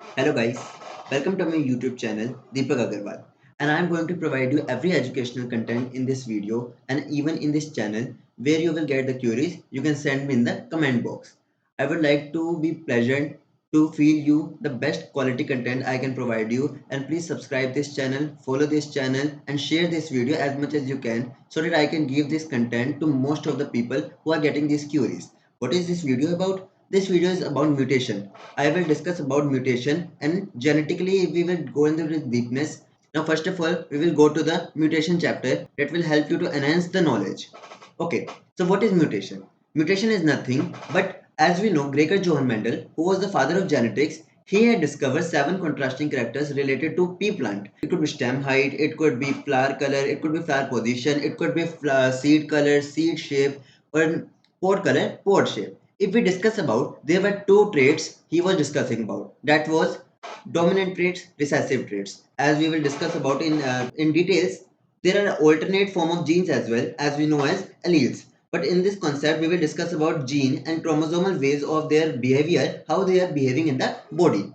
Hello guys, welcome to my YouTube channel Deepak Agarwal, and I am going to provide you every educational content in this video and even in this channel where you will get the queries you can send me in the comment box. I would like to be pleasant to feel you the best quality content I can provide you, and please subscribe this channel, follow this channel and share this video as much as you can so that I can give this content to most of the people who are getting these queries. What is this video about? This video is about mutation. I will discuss about mutation and genetically we will go into the deepness. Now first of all we will go to the mutation chapter that will help you to enhance the knowledge. Okay, so what is mutation? Mutation is nothing but as we know Gregor Johann Mendel, who was the father of genetics, he had discovered 7 contrasting characters related to pea plant. It could be stem height, it could be flower color, it could be flower position, it could be seed color, seed shape, or pod color, pod shape. If we discuss about, there were 2 traits he was discussing about. That was dominant traits, recessive traits. As we will discuss about in details, there are alternate form of genes as well as we know as alleles. But in this concept, we will discuss about gene and chromosomal ways of their behavior, how they are behaving in the body.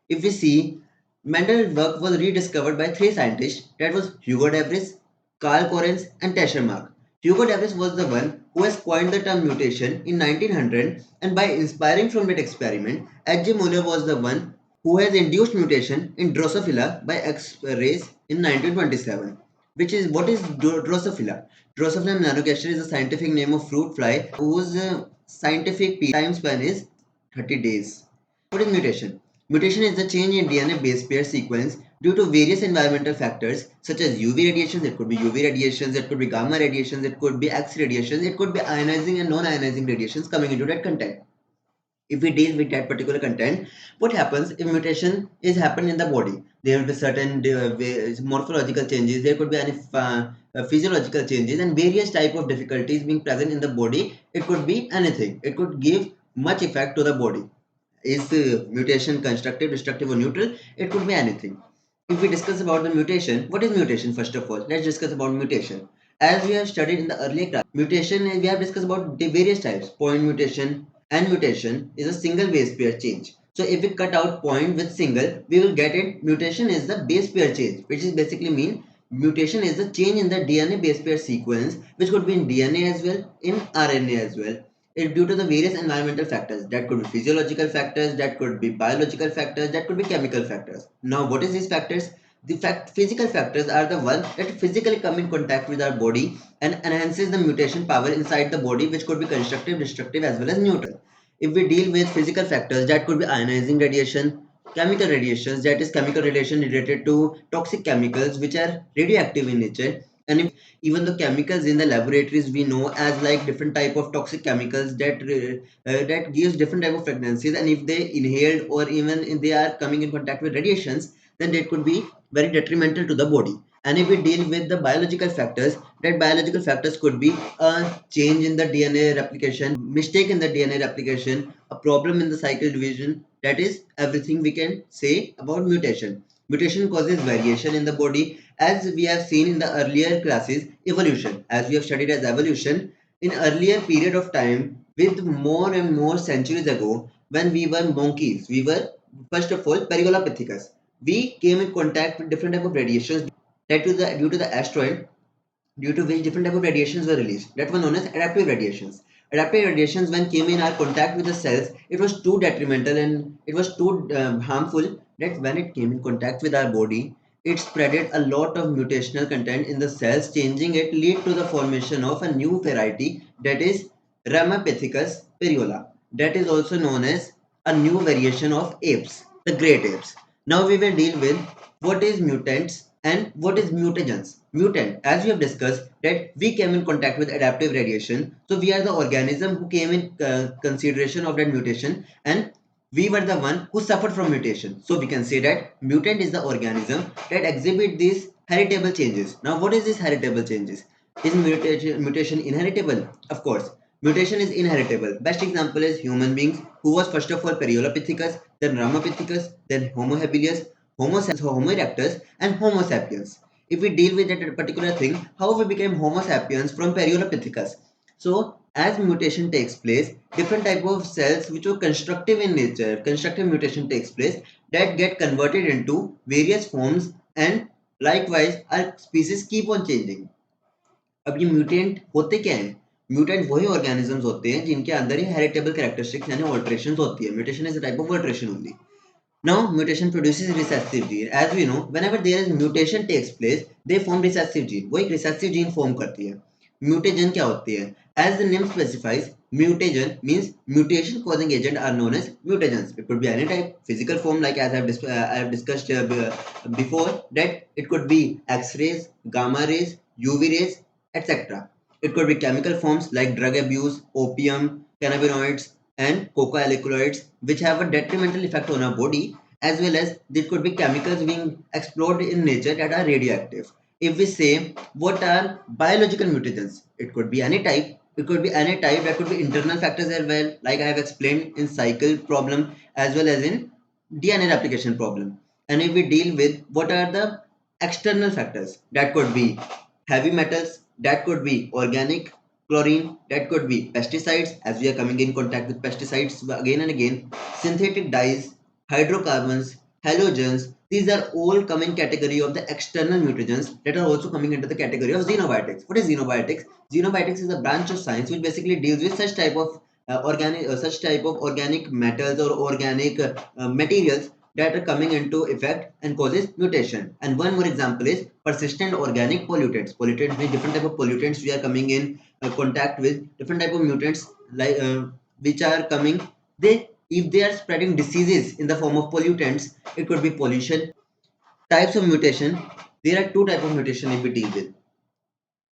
If we see, Mendel's work was rediscovered by 3 scientists, that was Hugo de Vries, Carl Correns and Teschermark. Hugo de Vries was the one who has coined the term mutation in 1900, and by inspiring from that experiment, H.G. Muller was the one who has induced mutation in Drosophila by X-rays in 1927. Which is what is Drosophila? Drosophila nanogaster is the scientific name of fruit fly whose scientific time span is 30 days. What is mutation? Mutation is the change in DNA base pair sequence due to various environmental factors such as UV radiations. It could be UV radiations, it could be gamma radiations, it could be X radiations, it could be ionizing and non-ionizing radiations coming into that content. If we deal with that particular content, what happens if mutation is happened in the body? There will be certain morphological changes, there could be any physiological changes and various type of difficulties being present in the body. It could be anything, it could give much effect to the body. Is mutation constructive, destructive or neutral? It could be anything. If we discuss about the mutation, what is mutation? First of all, let's discuss about mutation. As we have studied in the earlier class, mutation we have discussed about the various types. Point mutation and mutation is a single base pair change. So if we cut out point with single, we will get it. Mutation is the base pair change, which is basically mean mutation is the change in the DNA base pair sequence, which could be in DNA as well, in RNA as well. It due to the various environmental factors. That could be physiological factors, that could be biological factors, that could be chemical factors. Now what is these factors? The physical factors are the ones that physically come in contact with our body and enhances the mutation power inside the body, which could be constructive, destructive as well as neutral. If we deal with physical factors, that could be ionizing radiation, chemical radiations, that is chemical radiation related to toxic chemicals which are radioactive in nature. And if even the chemicals in the laboratories we know as like different type of toxic chemicals that gives different type of pregnancies, and if they inhaled or even if they are coming in contact with radiations, then they could be very detrimental to the body. And if we deal with the biological factors, that biological factors could be a change in the DNA replication, mistake in the DNA replication, a problem in the cycle division. That is everything we can say about mutation. Mutation causes variation in the body, as we have seen in the earlier classes. Evolution, as we have studied as evolution in earlier period of time, with more and more centuries ago, when we were monkeys, we were first of all Perigolopithecus. We came in contact with different type of radiations that to the due to the asteroid, due to which different type of radiations were released, that were known as adaptive radiations. Adaptive radiations, when came in our contact with the cells, it was too detrimental and it was too harmful, that when it came in contact with our body, it spreaded a lot of mutational content in the cells, changing it, lead to the formation of a new variety, that is Ramapithecus periola. That is also known as a new variation of apes, the great apes. Now we will deal with what is mutants and what is mutagens. Mutant, as we have discussed, that we came in contact with adaptive radiation, so we are the organism who came in consideration of that mutation, and we were the one who suffered from mutation. So we can say that mutant is the organism that exhibit these heritable changes. Now what is this heritable changes? Is mutation inheritable? Of course, mutation is inheritable. Best example is human beings, who was first of all Periolepithecus, then Ramapithecus, then Homo habilis, Homo sapiens, Homo erectus, and Homo sapiens. If we deal with that particular thing, how we became Homo sapiens from Periolepithecus? So as mutation takes place, different type of cells which were constructive in nature, constructive mutation takes place, that get converted into various forms, and likewise our species keep on changing. अब ये mutant होते क्या हैं? Mutant वही organisms होते हैं जिनके अंदर ये हेरिटेबल कैरेक्टरिस्टिक्स यानी ऑल्टरेशंस होती है. Mutation is a type of alteration only. Now, mutation produces recessive gene. As we know, whenever there is mutation takes place, they form recessive gene. वो एक recessive gene form करती है. Mutagen क्या होती है? As the name specifies, mutagen means mutation causing agent are known as mutagens. It could be any type, physical form like as I have discussed before, that it could be X-rays, gamma rays, UV rays, etc. It could be chemical forms like drug abuse, opium, cannabinoids, and cocoa-alkaloids, which have a detrimental effect on our body, as well as there could be chemicals being explored in nature that are radioactive. If we say what are biological mutagens, it could be any type. It could be any type. That could be internal factors as well, like I have explained in cycle problem as well as in DNA replication problem. And if we deal with what are the external factors, that could be heavy metals, that could be organic chlorine, that could be pesticides, as we are coming in contact with pesticides again and again, synthetic dyes, hydrocarbons, halogens. These are all coming category of the external mutagens that are also coming into the category of xenobiotics. What is xenobiotics? Xenobiotics is a branch of science which basically deals with such type of organic metals or organic materials that are coming into effect and causes mutation. And one more example is persistent organic pollutants. Pollutants means different type of pollutants we are coming in contact with, different type of mutants like which are coming. They, if they are spreading diseases in the form of pollutants, it could be pollution. Types of mutation. There are two types of mutation if we deal with.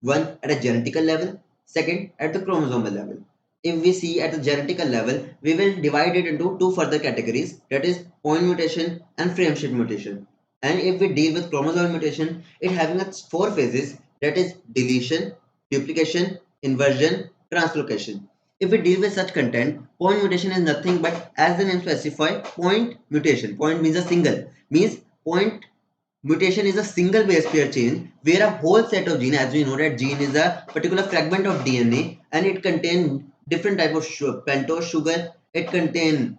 One at a genetical level, second at the chromosomal level. If we see at the genetical level, we will divide it into two further categories, that is point mutation and frame shift mutation. And if we deal with chromosomal mutation, it having its four phases, that is deletion, duplication, inversion, translocation. If we deal with such content, point mutation is nothing but, as the name specifies, point mutation. Point means a single, means point mutation is a single base pair change where a whole set of gene, as we know that gene is a particular fragment of DNA and it contains different type of pentose sugar. It contain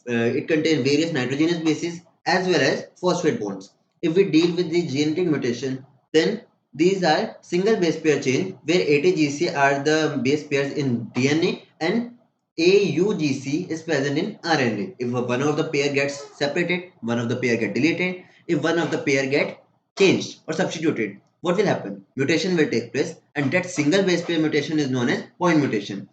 various nitrogenous bases as well as phosphate bonds. If we deal with the genetic mutation, then these are single base pair chain where ATGC are the base pairs in DNA and AUGC is present in RNA. If one of the pair gets separated, one of the pair get deleted. If one of the pair get changed or substituted, what will happen? Mutation will take place, and that single base pair mutation is known as point mutation.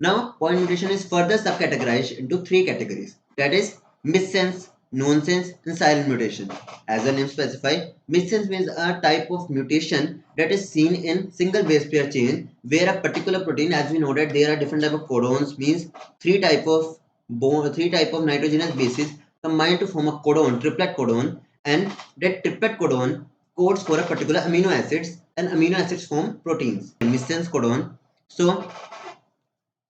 Now, point mutation is further subcategorized into three categories, that is missense, nonsense, and silent mutation. As the name specifies, missense means a type of mutation that is seen in single base pair chain where a particular protein, as we know that there are different type of codons, means three type of nitrogenous bases combined to form a codon, triplet codon, and that triplet codon codes for a particular amino acids, and amino acids form proteins. Missense codon. So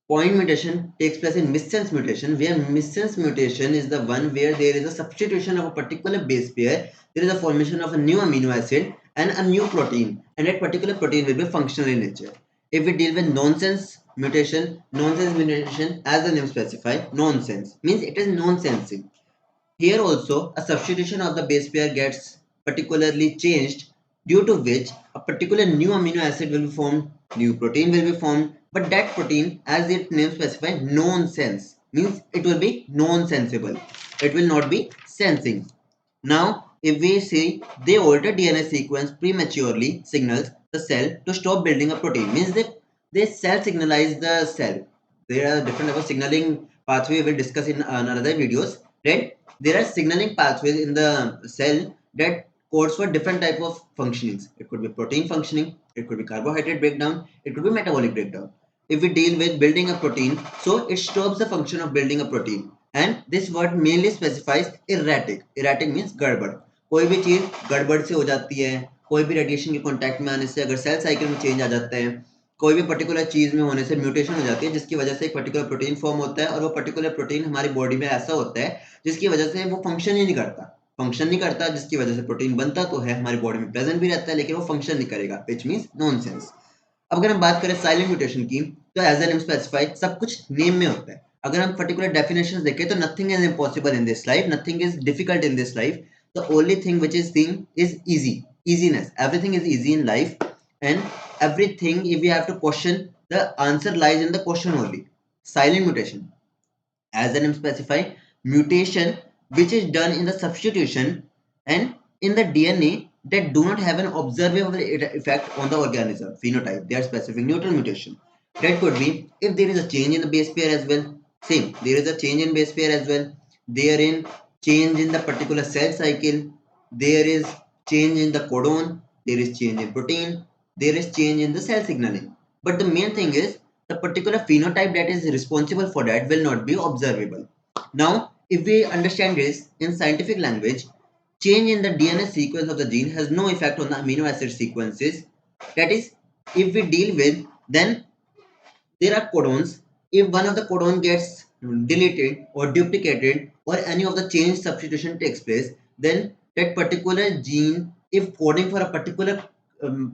point mutation takes place in missense mutation, where missense mutation is the one where there is a substitution of a particular base pair, there is a formation of a new amino acid and a new protein, and that particular protein will be functional in nature. If we deal with nonsense mutation, as the name specifies, nonsense means it is nonsensing. Here also, a substitution of the base pair gets particularly changed, due to which a particular new amino acid will be formed, new protein will be formed, but that protein, as its name specifies, nonsense, means it will be non-sensible. It will not be sensing. Now, if we see they alter DNA sequence prematurely signals the cell to stop building a protein, means they cell signalize the cell. There are different type of signaling pathway we will discuss in another videos. Right? There are signaling pathways in the cell that codes for different type of functionings. It could be protein functioning, it could be carbohydrate breakdown, it could be metabolic breakdown. If we deal with building a protein, so it stops the function of building a protein. And this word mainly specifies erratic. Erratic means गड़बड़. कोई भी चीज गड़बड़ से हो जाती है, कोई भी रेडिएशन के कांटेक्ट में आने से अगर सेल साइकिल में चेंज आ जाता है, कोई भी पर्टिकुलर चीज में होने से म्यूटेशन हो जाती है, जिसकी वजह से एक पर्टिकुलर प्रोटीन फॉर्म होता है, और वो पर्टिकुलर प्रोटीन हमारी बॉडी में ऐसा होता है जिसकी वजह से वो फंक्शन ही नहीं करता, जिसकी वजह से प्रोटीन बनता तो है, हमारी बॉडी में प्रेजेंट भी रहता है, लेकिन वो फंक्शन नहीं करेगा, विच मीन्स नॉनसेंस. अब अगर हम बात करें साइलेंट म्यूटेशन की, तो एज एन स्पेसिफाइड सब कुछ नेम में होता है. अगर हम पर्टिकुलर डेफिनेशंस देखें तो nothing is impossible in this life, nothing is difficult in this life. The only thing which is thing is easy, easiness. Everything is easy in life, and everything, if we have to question, the answer lies in the question only. Silent mutation, as the name specify, mutation which is done in the substitution and in the DNA that do not have an observable effect on the organism phenotype. They are specific neutral mutation. That could be if there is a change in the base pair as well. Same, there is a change in base pair as well. There in change in the particular cell cycle. There is change in the codon. There is change in protein. There is change in the cell signaling. But the main thing is the particular phenotype that is responsible for that will not be observable. Now, if we understand this in scientific language, change in the DNA sequence of the gene has no effect on the amino acid sequences. That is, if we deal with, then there are codons. If one of the codon gets deleted or duplicated or any of the change substitution takes place, then that particular gene, if coding for a particular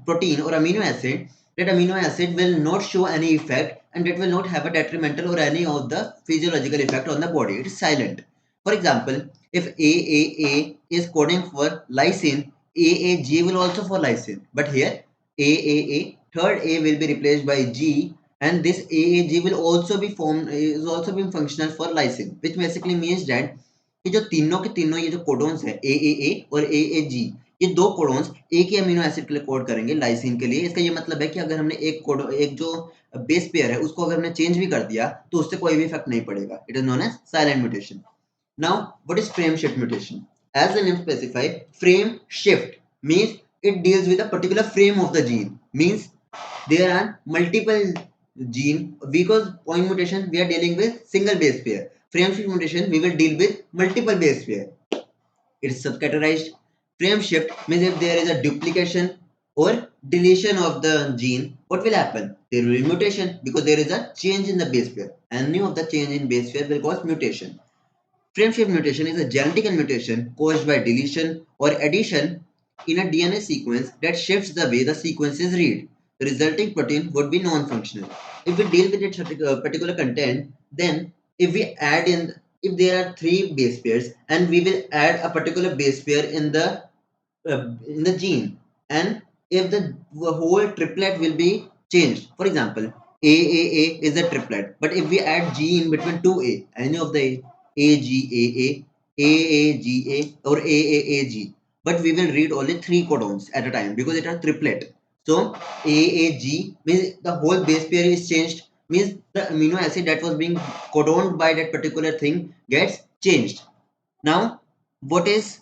protein or amino acid, that amino acid will not show any effect and it will not have a detrimental or any of the physiological effect on the body. It is silent. For example, if AAA is coding for lysine, AAG will also for lysine. But here AAA, third A will be replaced by G, and this AAG will also be formed, is also being functional for lysine, which basically means that ये जो तीनों के तीनों ये जो codons है AAA और AAG, ये दो कोडोन्स एक ही अमीनो एसिड के लिए कोड करेंगे लाइसिन के लिए. इसका ये मतलब है कि अगर हमने एक जो बेस पेयर है उसको अगर हमने चेंज भी कर दिया तो उससे कोई भी इफेक्ट नहीं पड़ेगा. It is known as silent mutation. Now, what is frame shift mutation? As the name specifies, frame shift means it deals with a particular frame of the gene. Means there are multiple gene, because point mutation we are dealing with single base pair. Frame shift mutation we will deal with multiple base pair. It's subcategorized. Frame shift means if there is a duplication or deletion of the gene, what will happen? There will be mutation because there is a change in the base pair. Any of the change in base pair will cause mutation. Frameshift mutation is a genetic mutation caused by deletion or addition in a DNA sequence that shifts the way the sequence is read. The resulting protein would be non-functional. If we deal with its particular content, then if we add in, if there are three base pairs and we will add a particular base pair in the gene, and if the whole triplet will be changed. For example, AAA is a triplet, but if we add G in between two A, any of the AGAA, AAGA or AAAG, but we will read only three codons at a time because it are triplet. So AAG means the whole base pair is changed, means the amino acid that was being codoned by that particular thing gets changed. Now, what is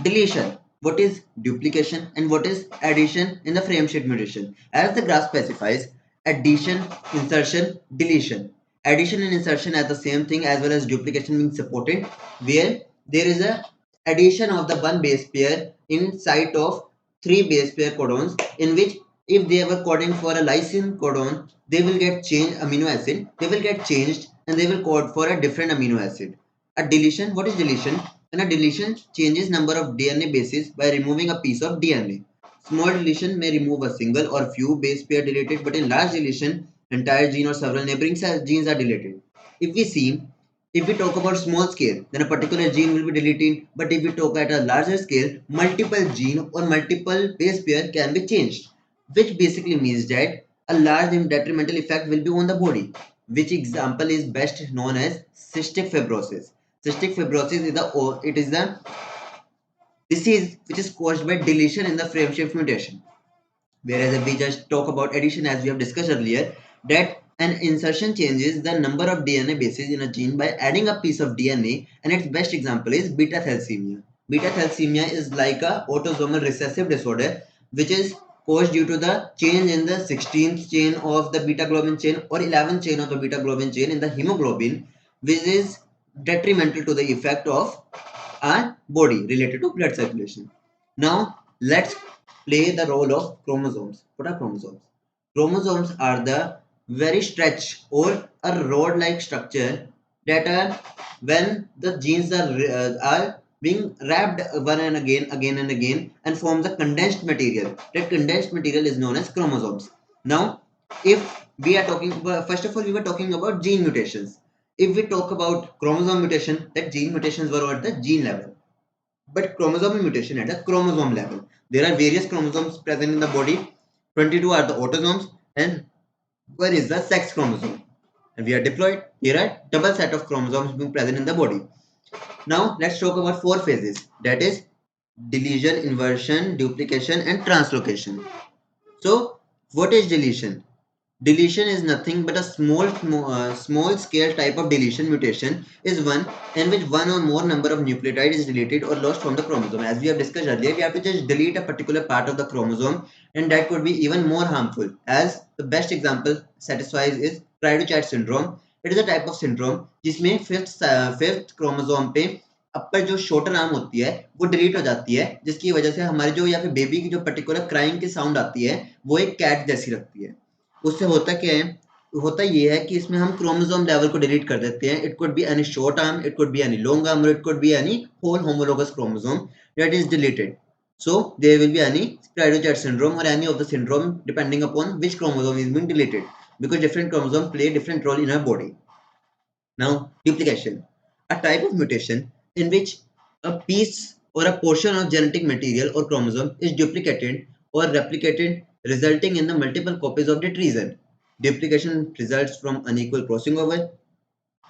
deletion, what is duplication, and what is addition in the frameshift mutation? As the graph specifies, addition, insertion, deletion. Addition and insertion are the same thing as well as duplication being supported, where there is a addition of the one base pair inside of three base pair codons, in which if they were coding for a lysine codon, they will get changed amino acid, they will get changed and they will code for a different amino acid. A deletion, what is deletion? And a deletion changes number of DNA bases by removing a piece of DNA. Small deletion may remove a single or few base pair deleted, but in large deletion, entire gene or several neighboring genes are deleted. If we see, if we talk about small scale, then a particular gene will be deleted. But if we talk at a larger scale, multiple gene or multiple base pair can be changed, which basically means that a large and detrimental effect will be on the body. Which example is best known as cystic fibrosis. Cystic fibrosis is the disease which is caused by deletion in the frameshift mutation. Whereas if we just talk about addition, as we have discussed earlier, that an insertion changes the number of DNA bases in a gene by adding a piece of DNA, and its best example is beta thalassemia. Beta thalassemia is like a autosomal recessive disorder which is caused due to the change in the 16th chain of the beta globin chain or 11th chain of the beta globin chain in the hemoglobin, which is detrimental to the effect of our body related to blood circulation. Now, let's play the role of chromosomes. What are chromosomes? Chromosomes are the very stretch or a rod-like structure that are when the genes are being wrapped one and again and again, and form the condensed material. That condensed material is known as chromosomes. Now, if we are talking about, first of all, we were talking about gene mutations. If we talk about chromosome mutation, that gene mutations were at the gene level. But chromosomal mutation at the chromosome level. There are various chromosomes present in the body. 22 are the autosomes and one is the sex chromosome. And we are diploid. Here are double set of chromosomes being present in the body. Now let's talk about four phases. That is deletion, inversion, duplication and translocation. So what is deletion? Deletion is nothing but a small scale type of deletion. Mutation is one in which one or more number of nucleotide is deleted or lost from the chromosome. As we have discussed earlier, we have to just delete a particular part of the chromosome, and that could be even more harmful. As the best example satisfies is Cry-Duchat syndrome. It is a type of syndrome जिसमें fifth chromosome पे अपर जो shoulder arm होती है वो delete हो जाती है, जिसकी वजह से हमारे जो या फिर बेबी की जो पर्टिकुलर क्राइम की साउंड आती है वो एक कैट जैसी लगती है। उससे होता क्या है, होता ये है कि इसमें हम क्रोमोसोम लेवल को डिलीट कर देते हैं। It could be any short arm, it could be any long arm, और it could be any whole homologous chromosome that is deleted. So there will be any Cry-Duchat syndrome or any of the syndrome depending upon which chromosome is being deleted, because different chromosomes play different role in our body. Now duplication, a type of mutation in which a piece or a portion of genetic material or chromosome is duplicated or replicated, resulting in the multiple copies of that region. Duplication results from unequal crossing over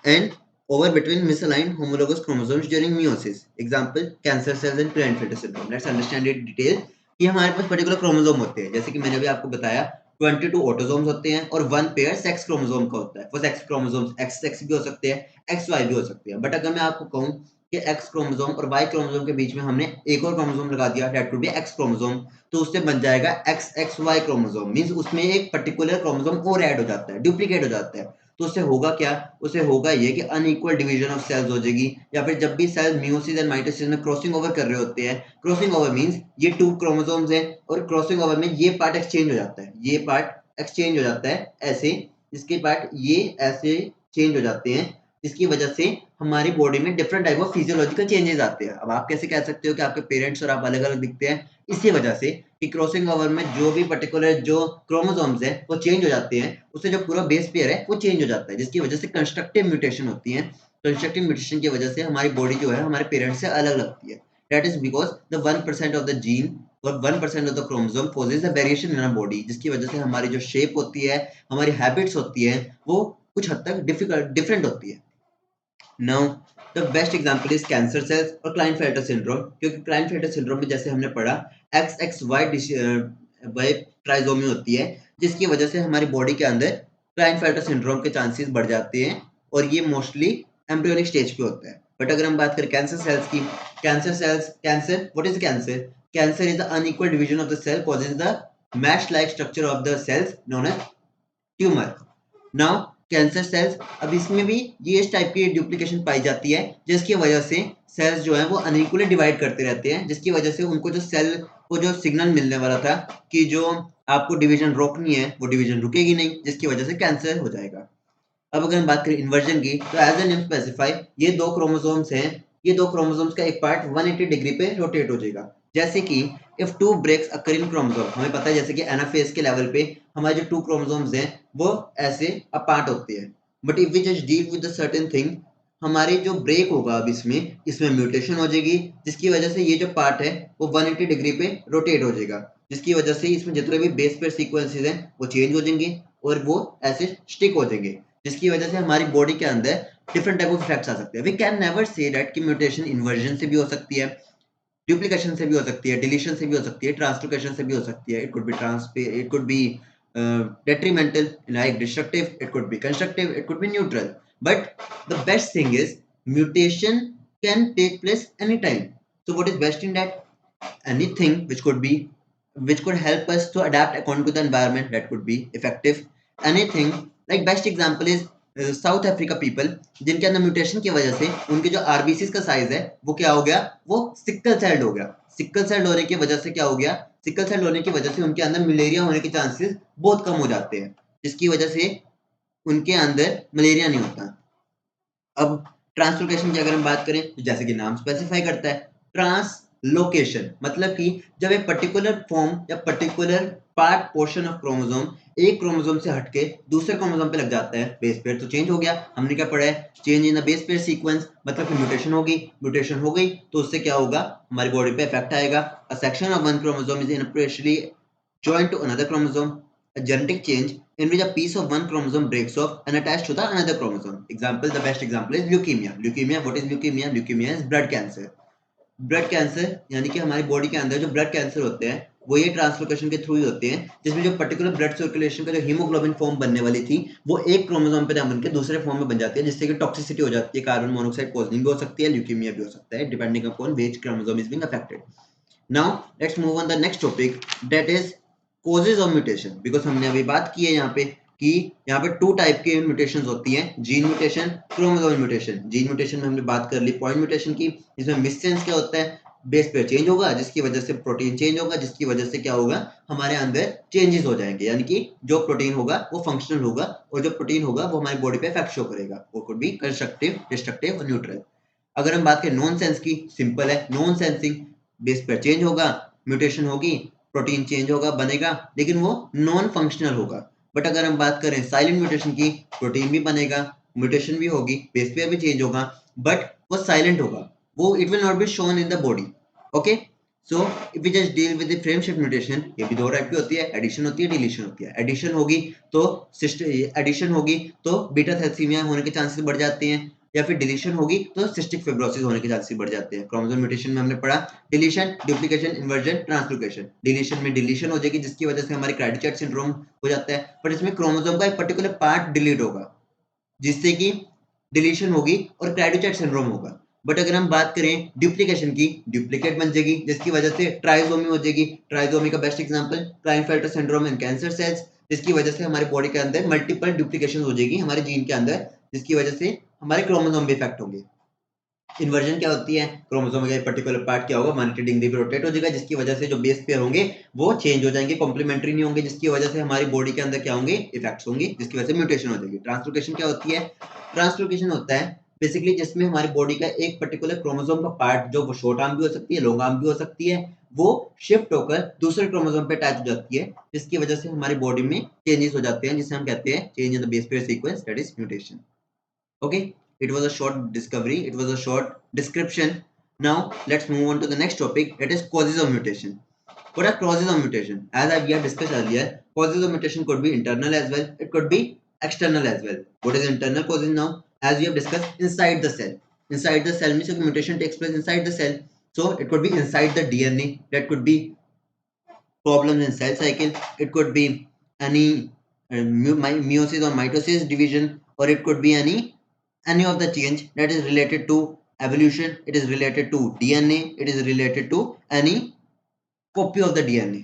and over between misaligned homologous chromosomes during meiosis. Example, cancer cells and Klinefelter syndrome. Let's understand it detail कि हमारे पास particular chromosome होते हैं, जैसे कि मैंने अभी आपको बताया 22 ऑटोसोम्स होते हैं और वन पेयर सेक्स क्रोमोसोम का होता है। वो सेक्स क्रोमोसोम्स एक्स सेक्स भी हो सकते हैं, एक्स वाई भी हो सकते हैं। बट अगर मैं आपको कहूँ कि एक्स क्रोमोसोम और वाई क्रोमोसोम के बीच में हमने एक और क्रोमोसोम लगा दिया, that would be X chromosome, तो उससे बन जाएगा X X Y chromosome. Means उसमें एक पर्टिकुलर क्रोमोसोम और ऐड हो जाता है, डुप्लीकेट हो जाता है। तो उससे होगा क्या, उससे होगा ये कि अनइक्वल डिवीजन ऑफ सेल्स हो जाएगी, या फिर जब भी सेल मियोसिस एंड माइटोसिस में क्रॉसिंग ओवर कर रहे होते हैं, क्रॉसिंग ओवर मींस ये टू क्रोमोसोम्स हैं और क्रॉसिंग ओवर में ये पार्ट एक्सचेंज हो जाता है, ये पार्ट एक्सचेंज हो जाता है ऐसे, इसके पार्ट ये ऐसे चेंज हो जाते हैं, जिसकी वजह से हमारी बॉडी में different type of physiological changes आते हैं। अब आप कैसे कह सकते हो कि आपके पेरेंट्स और आप अलग अलग दिखते हैं? इसी वजह से कि क्रॉसिंग ओवर में जो भी पर्टिकुलर जो क्रोमोसोम्स है वो चेंज हो जाते हैं, उससे जो पूरा बेस पेयर है वो चेंज हो जाता है, जिसकी वजह से कंस्ट्रक्टिव म्यूटेशन होती है। कंस्ट्रक्टिव म्यूटेशन की वजह से हमारी बॉडी जो है हमारे पेरेंट्स से अलग लगती है। That is because the 1% of the gene और 1% of the chromosome causes a variation in our body, जिसकी वजह से हमारी जो शेप होती है, हमारी हैबिट्स होती है, वो कुछ हद तक डिफरेंट होती है। Now, the best example is cancer cells और Klinefelter syndrome, क्योंकि Klinefelter syndrome में जैसे हमने पढ़ा XXY ट्राइसोमी होती है, जिसकी वजह से हमारी बॉडी के अंदर Klinefelter syndrome के चांसेस बढ़ जाते हैं और ये मोस्टली एम्ब्रियोनिक स्टेज पे होता है। बट अगर हम बात करें कैंसर सेल्स की, cancer what is cancer? Cancer is the unequal division of the cell causes the mesh like structure of the cells known as tumour. Now cancer cells, अब इसमें भी ये इस टाइप की डुप्लीकेशन पाई जाती है, जिसकी वजह से सेल्स जो है वो अनइक्वली डिवाइड करते रहते हैं, जिसकी वजह से उनको जो सेल को जो सिग्नल मिलने वाला था कि जो आपको डिवीजन रोकनी है वो डिवीजन रुकेगी नहीं, जिसकी वजह से कैंसर हो जाएगा। अब अगर हम बात करें इन्वर्जन की, तो एज ए नेम स्पेसिफाई, ये दो क्रोमोसोम्स हैं, ये दो क्रोमोसोम्स का एक पार्ट 180 डिग्री पे रोटेट हो जाएगा। जैसे कि if two breaks occur in chromosome, हमें पता है जैसे कि एनाफेज के लेवल पे हमारे जो टू क्रोमोसोम्स हैं वो ऐसे अपार्ट होते हैं। But if we just deal with the certain thing, हमारे जो ब्रेक होगा अब इसमें म्यूटेशन हो जाएगी, जिसकी वजह से ये जो पार्ट है वो 180 डिग्री पे रोटेट हो जाएगा, जिसकी वजह से इसमें जितने भी बेस पेयर सीक्वेंसेस हैं वो चेंज हो जाएंगे और वो ऐसे स्टिक हो जाएंगे, जिसकी वजह से हमारी बॉडी के अंदर डिफरेंट टाइप ऑफ इफेक्ट्स आ सकते हैं। We can never say that कि म्यूटेशन इन्वर्जन से भी हो सकती है, डुप्लीकेशन से भी हो सकती है, डिलीशन से भी हो सकती है, ट्रांसलोकेशन से भी हो सकती है। It could B detrimental, like destructive, it could be constructive, it could be neutral. But the best thing is mutation can take place anytime. So what is best in that? Anything which could help us to adapt according to the environment, that could be effective. Anything, like best example is south Africa people, जिनके अंदर mutation की वजह से उनके जो RBC का size है वो क्या हो गया, वो सिक्कल सेल्ड हो गया। सिक्कल सेल्ड होने की वजह से क्या हो गया, सिक्कल सेल होने की वजह से उनके अंदर मलेरिया होने के चांसेस बहुत कम हो जाते हैं, जिसकी वजह से उनके अंदर मलेरिया नहीं होता। अब ट्रांसलोकेशन की अगर हम बात करें तो जैसे कि नाम स्पेसिफाई करता है, ट्रांसलोकेशन मतलब कि जब एक पर्टिकुलर फॉर्म या particular part portion of chromosome एक क्रोमोसोम से हटके दूसरे क्रोमोसोम पे लग जाता है, बेस पेयर तो चेंज हो गया। हमने क्या पढ़ा है, change in the base pair sequence, मतलब कि म्यूटेशन हो गई तो उससे क्या होगा, हमारी बॉडी पे इफेक्ट आएगा। A section of one chromosome is inappropriately joined to another chromosome, a genetic change in which a piece of one chromosome breaks off and attached to the another chromosome. Example, the best example is leukemia. Leukemia, what is leukemia? Leukemia is blood cancer. Blood cancer यानी कि हमारी body के अंदर जो blood cancer होते हैं वो ये ट्रांसलोकेशन के थ्रू ही होते हैं, जिसमें जो पर्टिकुलर ब्लड सर्कुलेशन का जो हीमोग्लोबिन फॉर्म बनने वाली थी वो एक क्रोमोसोम पे ना बनकर दूसरे फॉर्म में बन जाती है, जिससे कि टॉक्सिसिटी हो जाती है, कार्बन मोनोऑक्साइड पॉइजनिंग भी हो सकती है, ल्यूकीमिया भी हो सकता है, depending upon which chromosome is being affected. Now let's move on the next topic, that is causes of mutation, because हमने अभी बात की है यहाँ पे कि यहाँ पे टू टाइप के म्यूटेशंस होती हैं, gene mutation, chromosomal mutation. Gene mutation में हमने बात कर ली पॉइंट म्यूटेशन की, जिसमें मिससेंस क्या होता है, बेस पेयर चेंज होगा जिसकी वजह से प्रोटीन चेंज होगा, जिसकी वजह से क्या होगा, हमारे अंदर चेंजेस हो जाएंगे, यानी कि जो प्रोटीन होगा वो फंक्शनल होगा और जो प्रोटीन होगा वो हमारी बॉडी पे इफेक्ट शो करेगा, वो कुड बी कंस्ट्रक्टिव, डिस्ट्रक्टिव और न्यूट्रल। अगर हम बात करें नॉन सेंस की, सिंपल है, non sensing, base pair change होगा, म्यूटेशन होगी, प्रोटीन चेंज होगा बनेगा, लेकिन वो नॉन फंक्शनल होगा। बट अगर हम बात करें साइलेंट म्यूटेशन की, प्रोटीन भी बनेगा, म्यूटेशन भी होगी, बेस पेयर भी चेंज होगा, बट वो साइलेंट होगा, वो it will not be shown in the body. Okay, so if we just deal with the frame shift mutation, ये भी दो टाइप की होती है, एडिशन होती है, डिलीशन होती है। एडिशन होगी तो बीटा थैलेसीमिया होने के चांसेस बढ़ जाते हैं, या फिर डिलीशन होगी तो सिस्टिक फिब्रोसिस होने के चांसेस बढ़ जाते हैं। क्रोमोसोम म्यूटेशन में हमने पढ़ा deletion, duplication, inversion, translocation. Deletion में डिलीशन हो जाएगी जिसकी वजह से हमारे क्राइडोचैट सिंड्रोम हो जाता है, पर इसमें क्रोमोसोम का एक पर्टिकुलर पार्ट डिलीट होगा जिससे कि डिलीशन होगी और क्राइडोचैट सिंड्रोम होगा। बट अगर हम बात करें डुप्लीकेशन की, डुप्लीकेट बन जाएगी जिसकी वजह से ट्राइसोमी हो जाएगी। ट्राइसोमी का बेस्ट एग्जांपल क्लाइनफेल्टर सिंड्रोम इन कैंसर सेल्स, जिसकी वजह से हमारी बॉडी के अंदर मल्टीपल डुप्लीकेशन हो जाएगी हमारे जीन के अंदर, जिसकी वजह से हमारे क्रोमोसोम भी इफेक्ट होंगे। इन्वर्जन क्या होती है, क्रोमोसोम का एक पर्टिकुलर पार्ट क्या होगा, 180 डिग्री पे रोटेट हो जाएगा, जिसकी वजह से जो बेस पेयर होंगे वो चेंज हो जाएंगे, कॉम्प्लीमेंट्री नहीं होंगे, जिसकी वजह से हमारी बॉडी के अंदर क्या होंगे, इफेक्ट्स होंगे, जिसकी वजह से म्यूटेशन हो जाएगी। ट्रांसलोकेशन क्या होती है, ट्रांसलोकेशन होता है बेसिकली जिसमें हमारी बॉडी का एक पर्टिकुलर क्रोमोसोम का पार्ट, जो शॉर्ट आर्म भी हो सकती है, लॉन्ग आर्म भी हो सकती है, वो शिफ्ट होकर दूसरे क्रोमोसोम पे अटैच हो जाती है, जिसकी वजह से हमारी बॉडी में चेंजेस हो जाते हैं, जिसे हम कहते हैं change in the base pair sequence, that is mutation. Okay, it was a short discovery, it was a short description. Now let's move on to the next topic, it is causes of mutation. What are causes of mutation? As we have discussed earlier, causes of mutation could be internal as well, it could be external as well. What is internal causes now? As we have discussed, inside the cell. Inside the cell means if mutation takes place inside the cell. So it could be inside the DNA, that could be problems in cell cycle, it could be any meiosis or mitosis division, or it could be any of the change that is related to evolution, it is related to DNA, it is related to any copy of the DNA.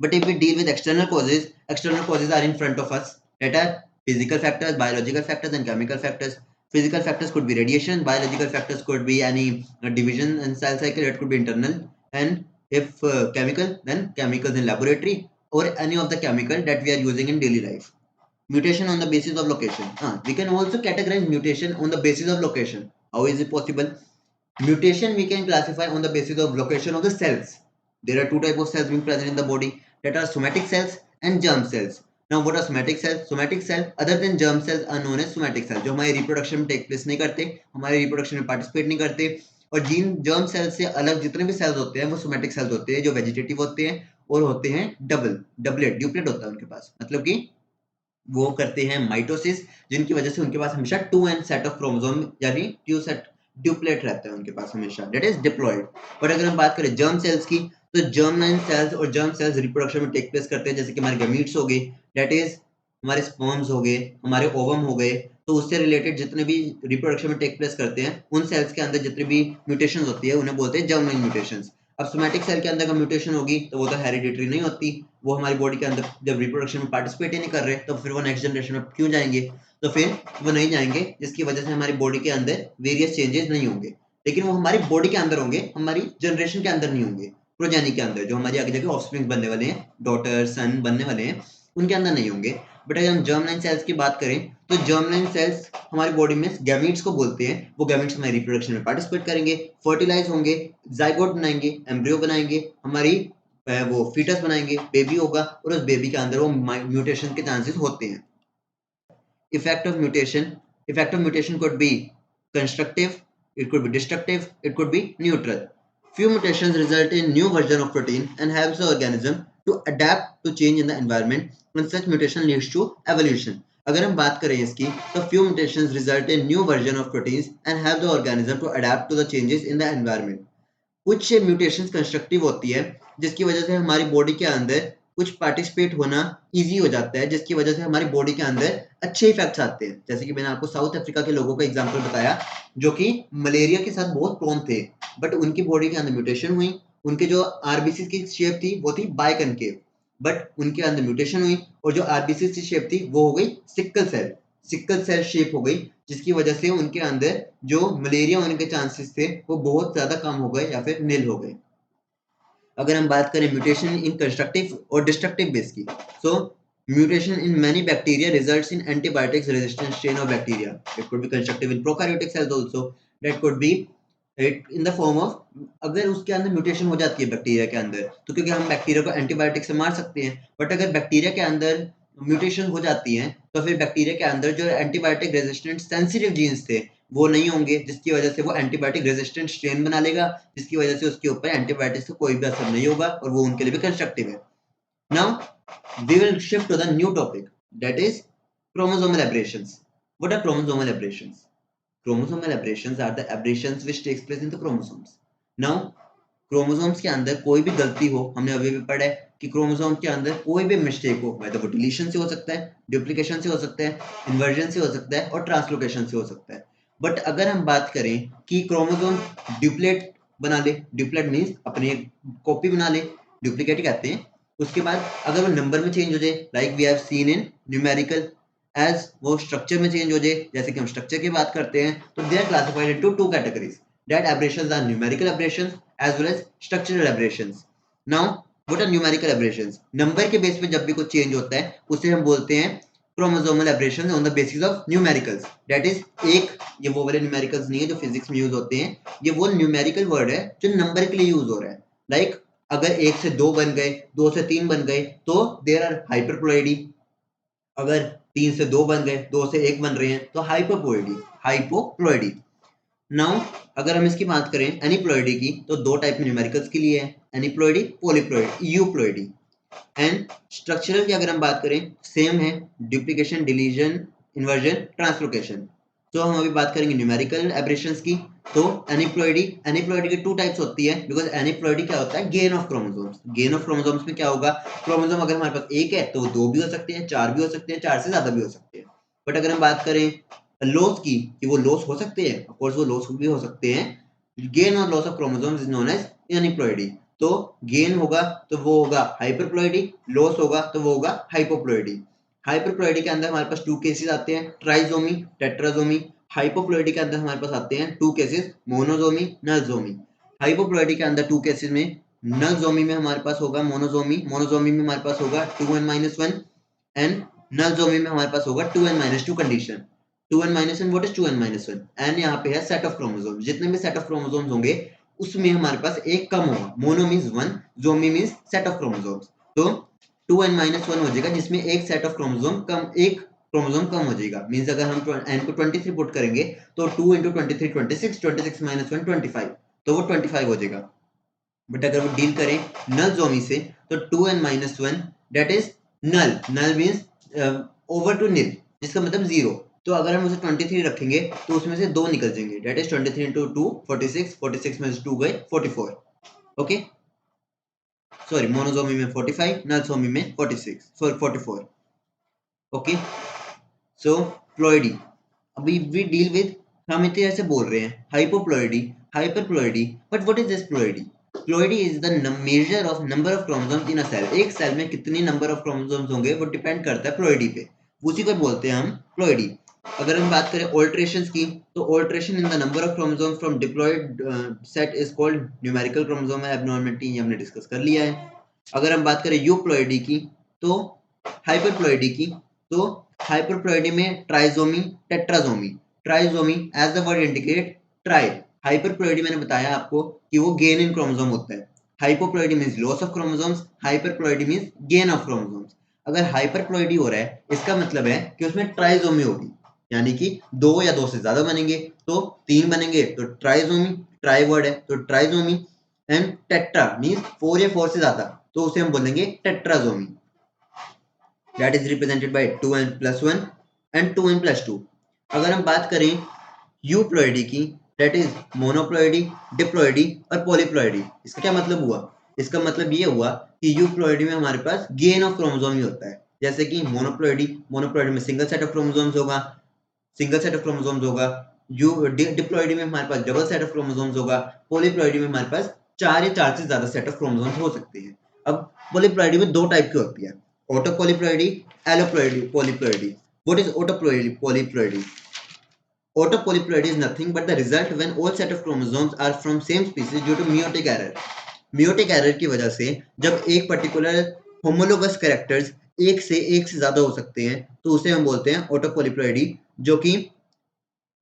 But if we deal with external causes are in front of us, that are physical factors, biological factors and chemical factors. Physical factors could be radiation, biological factors could be any division in cell cycle, it could be internal, and if chemical, then chemicals in laboratory or any of the chemical that we are using in daily life. Mutation on the basis of location. We can also categorize mutation on the basis of location. How is it possible? Mutation we can classify on the basis of location of the cells. There are two types of cells being present in the body, that are somatic cells and germ cells. Now what are somatic cells? Somatic cells other than germ cells are known as somatic cells, जो हमारे reproduction में take place नहीं करते, हमारे reproduction में participate नहीं करते। और जीन जर्म सेल से अलग जितने भी सेल्स होते हैं वो सोमेटिक सेल्स होते हैं, जो वेजिटेटिव होते हैं और होते हैं डबलेट ड्यूप्लेट होता है उनके पास, मतलब कि वो करते हैं माइटोसिस, जिनकी वजह से उनके पास हमेशा 2n सेट ऑफ क्रोमोसोम यानी ट्यू सेट ड्यूप्लेट रहता है उनके पास हमेशा, दैट इज डिप्लॉयड। बट अगर हम बात करें जर्म सेल्स की, तो जर्म सेल्स और जर्म सेल्स रिप्रोडक्शन में टेक प्लेस करते हैं, जैसे कि हमारे गमीट्स हो गए, दैट इज हमारे स्पर्म्स हो गए, हमारे ओवम हो गए, तो उससे रिलेटेड जितने भी रिप्रोडक्शन में टेक प्लेस करते हैं उन सेल्स के अंदर जितनी भी म्यूटेशन होती है उन्हें बोलते हैं जर्म म्यूटेशन। अब सोमैटिक सेल के अंदर का म्यूटेशन होगी तो वो तो हेरिडिटरी नहीं होती, वो हमारी बॉडी के अंदर जब रिप्रोडक्शन में पार्टिसिपेट ही नहीं कर रहे तो फिर वो नेक्स्ट जनरेशन में क्यों जाएंगे, तो फिर वो नहीं जाएंगे, जिसकी वजह से हमारी बॉडी के अंदर वेरियस चेंजेस नहीं होंगे, लेकिन वो हमारी बॉडी के अंदर होंगे, हमारी जनरेशन के अंदर नहीं होंगे, प्रोजेनी के अंदर, जो हमारी आगे जाके ऑफस्प्रिंग बनने वाले हैं, डॉटर सन बनने वाले हैं, उनके अंदर नहीं होंगे। बट अगर हम जर्मलाइन सेल्स की बात करें तो जर्मलाइन सेल्स हमारी बॉडी में गैमीट्स को बोलते हैं, वो गैमीट्स हमारी रिप्रोडक्शन में पार्टिसिपेट करेंगे, फर्टिलाइज होंगे, जाइगोट बनाएंगे, एम्ब्रियो बनाएंगे, हमारी वो फीटस बनाएंगे, बेबी होगा और उस बेबी के अंदर वो म्यूटेशन के चांसेस होते हैं। Effect of mutation. Effect of mutation could be constructive, it could be destructive, it could be neutral. Few mutations result in new version of protein and helps the organism to adapt to change in the environment, and such mutation leads to evolution. अगर हम बात करें इसकी तो few mutations result in new version of proteins and help the organism to adapt to the changes in the environment. कुछ mutations constructive होती है जिसकी वजह से हमारी बॉडी के अंदर कुछ पार्टिसिपेट होना इजी हो जाता है, जिसकी वजह से हमारी बॉडी के अंदर अच्छे इफेक्ट्स आते हैं। जैसे कि मैंने आपको साउथ अफ्रीका के लोगों का एग्जांपल बताया जो कि मलेरिया के साथ बहुत प्रोन थे, बट उनकी बॉडी के अंदर म्यूटेशन हुई, उनके जो आरबीसी की शेप थी वो थी बाइकनकेव, बट उनके अंदर म्यूटेशन हुई और जो आरबीसी की शेप थी वो हो गई सिक्कल सेल शेप हो गई, जिसकी वजह से उनके अंदर जो मलेरिया होने के चांसेस थे वो बहुत ज्यादा कम हो गए या फिर नील हो गए। अगर हम बात करें म्यूटेशन इन कंस्ट्रक्टिव और डिस्ट्रक्टिव बेस की, सो mutation in many bacteria results in antibiotics resistant strain of bacteria. It could be constructive in prokaryotic cells also. That could be it in the form of, अगर उसके अंदर mutation हो जाती है bacteria के अंदर तो क्योंकि हम बैक्टीरिया को एंटीबायोटिक से मार सकते हैं, बट अगर बैक्टीरिया के अंदर म्यूटेशन हो जाती है तो फिर बैक्टीरिया के अंदर जो एंटीबायोटिक रेजिस्टेंट सेंसिटिव जीन्स थे वो नहीं होंगे, जिसकी वजह से वो एंटीबायोटिक रेजिस्टेंट स्ट्रेन बना लेगा, जिसकी वजह से उसके ऊपर एंटीबायोटिक्स का कोई भी असर नहीं होगा और वो उनके लिए भी कंस्ट्रक्टिव है। Now we will shift to the new topic, that is chromosomal aberrations. What are chromosomal aberrations? Chromosomal aberrations are the aberrations which takes place in the chromosomes. Now chromosomes के अंदर कोई भी गलती हो, हमने अभी भी पढ़ा है कि क्रोमोसोम के अंदर कोई भी मिस्टेक हो, वह तो वो डिलीशन से हो सकता है, डुप्लीकेशन से हो सकता है, इन्वर्जन से हो सकता है और ट्रांसलोकेशन से हो सकता है। बट अगर हम बात करें कि क्रोमोसोम ड्यूप्लेट बना ले, ड्यूप्लेट मीन्स अपनी कॉपी बना ले, डुप्लीकेट कहते हैं, उसके बाद अगर वो नंबर में चेंज हो जाए like we have seen in numerical, as वो स्ट्रक्चर में चेंज हो जाए, जैसे कि हम स्ट्रक्चर की बात करते हैं तो they are classified into two categories, that aberrations are numerical aberrations as well as structural aberrations. Now what are numerical aberrations? Number के बेस पे जब भी कुछ चेंज होता है उसे हम बोलते हैं chromosomal aberrations on the basis of numericals. That is एक, ये वो वाले numericals नहीं है जो फिजिक्स में यूज होते हैं, ये वो न्यूमेरिकल वर्ड है जो नंबर के लिए यूज हो रहा है। लाइक अगर एक से दो बन गए, दो से तीन बन गए तो देर आर हाइपरप्लॉइडी, अगर तीन से दो बन गए, दो से एक बन रहे हैं तो हाइपोप्लॉइडी। नाउ अगर हम इसकी बात करें एनीप्लॉइडी की तो दो टाइप में न्यूमेरिकल्स के लिए है, एनीप्लॉइडी, पॉलीप्लॉइडी, यूप्लॉइडी। एंड स्ट्रक्चरल की अगर हम बात करें सेम है, डुप्लीकेशन, डिलीशन, इन्वर्जन, ट्रांसलोकेशन। तो हम अभी बात करेंगे न्यूमेरिकल एब्रेशंस की। तो एनीप्लॉइडी की टू टाइप्स होती है, बिकॉज एनीप्लॉइडी क्या होता है, gain of chromosomes. Gain of chromosomes में क्या होगा, क्रोमोसोम अगर हमारे पास एक है तो वो दो भी हो सकते हैं, चार भी हो सकते हैं, चार से ज्यादा भी हो सकते हैं। बट अगर हम बात करें लॉस की कि वो लॉस हो सकते हैं, ऑफ कोर्स वो लॉस भी हो सकते हैं, गेन और loss of chromosomes is known as aneuploidy. तो गेन होगा तो वो होगा हाइपरप्लॉइडी, लॉस होगा तो वो होगा हाइपोप्लॉइडी। हाइपरप्लॉइडी के अंदर हमारे पास टू केसेस आते हैं, ट्राइजोमी, टेट्राजोमी। हाइपोप्लॉइडी के अंदर हमारे पास आते हैं टू केसेस, मोनोजोमी, नलजोमी। हाइपोप्लॉइडी के अंदर टू केसेस में, नलजोमी में हमारे पास होगा मोनोजोमी, मोनोजोमी में हमारे पास होगा 2n-1 एंड नलजोमी में हमारे पास होगा 2n-2 condition. 2n-1, what is 2n-1? n यहाँ पे है सेट ऑफ क्रोमोसोम, जितने भी सेट ऑफ क्रोमोसोम्स होंगे उसमें हमारे पास एक कम होगा, mono means 1, Zomi means set of chromosomes. तो 2n-1 हो जाएगा जिसमें एक सेट ऑफ क्रोमोसोम कम, एक क्रोमोसोम कम हो जाएगा। मींस अगर हम n को 23 पुट करेंगे तो 2 × 23 26, 26 - 1 25, तो वो 25 हो जाएगा। बट अगर वो डील करें नल जोमी से तो 2n-1 that is null, null means over to nil, जिसका मतलब जीरो। तो अगर हम उसे 23 रखेंगे तो उसमें से दो निकल जाएंगे, दैट इज 23 × 2 46, 46 में से 2 गए 44। ओके, सॉरी, मोनोजोमी में 45, नलसोमी में 46 44। ओके, सो प्लॉइडी, अभी वी डील विद, हम इतने ऐसे बोल रहे हैं hypoploidy, hyperploidy, but what is this ploidy? Ploidy is the measure of number of chromosomes in a cell. एक सेल में कितनी नंबर ऑफ क्रोमोसोम्स होंगे वो डिपेंड करता है प्लॉइडी पे, उसी को बोलते हैं हम प्लॉइडी। अगर हम बात करें ऑल्ट्रेशंस की तो alteration in the number of chromosomes from diploid set is called numerical chromosome abnormality, ये हमने डिस्कस कर लिया है। अगर हम बात करें यूप्लॉइडी की तो हाइपरप्लॉइडी की, तो हाइपरप्लॉइडी में trisomy, tetrasomy. Trisomy as the word indicate tri, hyperploidy मैंने बताया आपको कि वो गेन इन क्रोमोसोम होता है, hypoploidy means loss of chromosomes, hyperploidy means gain of chromosomes. अगर हाइपरप्लॉइडी हो रहा है इसका मतलब है कि उसमें ट्राइजोमी होगी, यानी कि दो या दो से ज्यादा बनेंगे, तो तीन बनेंगे तो ट्राइजोमी, ट्राई वर्ड है तो trisomy. And tetra means four या फोर से ज्यादा, तो उसे हम बोलेंगे tetrasomy. That is represented by 2n+1 and 2n+2। अगर हम बात करें यूप्लॉइडी की, दैट इज मोनोप्लॉइडी, डिप्लॉइडी और पॉलीप्लॉइडी। इसका क्या मतलब हुआ? इसका मतलब ये हुआ कि यूप्लॉइडी में हमारे पास गेन ऑफ क्रोमोसोम ही होता है, जैसे कि मोनोप्लॉइडी, मोनोप्लॉइडी में सिंगल सेट ऑफ क्रोमोसोम्स होगा, सिंगल सेट ऑफ क्रोमोसोम्स होगा। यू डिप्लॉइडी में हमारे पास डबल सेट ऑफ क्रोमोसोम्स होगा। पॉलीप्लॉइडी में हमारे पास चार या चार से ज्यादा सेट ऑफ क्रोमोसोम्स हो सकते हैं। अब पॉलीप्लॉइडी में दो टाइप की होती है, autopolyploidy, alloploidy, polyploidy. What is autopolyploidy? Autopolyploidy is nothing but the result when all set of chromosomes are from same species due to meiotic error. Meiotic error की वजह से जब एक पर्टिकुलर होमोलोगस कैरेक्टर्स एक से ज्यादा हो सकते हैं तो उसे हम बोलते हैं ऑटोपोलिप्लॉइडी, जो कि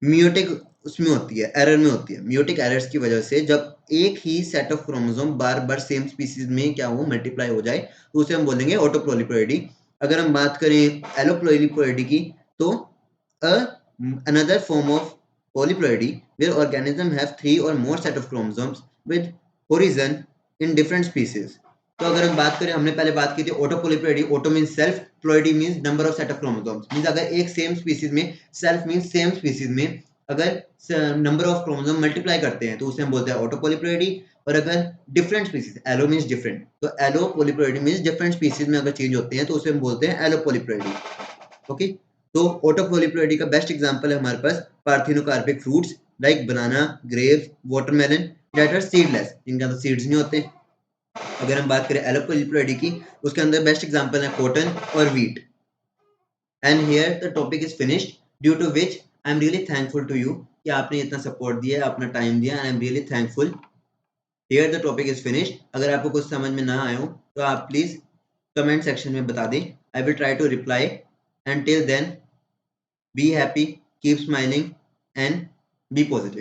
मियोटिक उसमें होती है, एरर में होती है। मियोटिक एरर्स की वजह से जब एक ही सेट ऑफ क्रोमोसोम बार बार सेम स्पीसीज में क्या हो मल्टीप्लाई हो जाए तो उसे हम बोलेंगे ऑटोप्रोलिप्लॉइडी। अगर हम बात करें एलोप्रोलिप्लॉइडी की, तो another form of polyploidy where organism have three or more set of chromosomes with origin in different species। तो अगर हम बात करें, हमने पहले बात की थी autopolyploidy, auto means self, ploidy means number of set of chromosomes. Means अगर एक सेम स्पीसीज में, सेल्फ मींस सेम स्पीसीज में अगर नंबर ऑफ क्रोमोसोम मल्टीप्लाई करते हैं तो उसे हम बोलते हैं ऑटोपोलिप्लॉइडी। और अगर different species, allo means different, तो allo polyploidy means different species में अगर चेंज होते हैं तो उसे हम बोलते हैं एलोपोलिप्लॉइडी। ओके, तो ऑटोपोलिप्लॉइडी का बेस्ट एग्जांपल है हमारे पास parthenocarpic fruits like banana, grapes, watermelon that are seedless, जिनके अंदर सीड्स नहीं होते। अगर हम बात करें एलोपोलिप्लॉइडी की, उसके अंदर बेस्ट एग्जांपल है कॉटन और wheat. And here the topic is finished, due to which I am really thankful to you कि आपने इतना सपोर्ट दिया, अपना टाइम दिया, and I am really thankful. Here the topic is finished. अगर आपको कुछ समझ में ना आए हो तो आप प्लीज कमेंट सेक्शन में बता दें, I will try to reply. And till then, be happy, keep smiling, and be positive.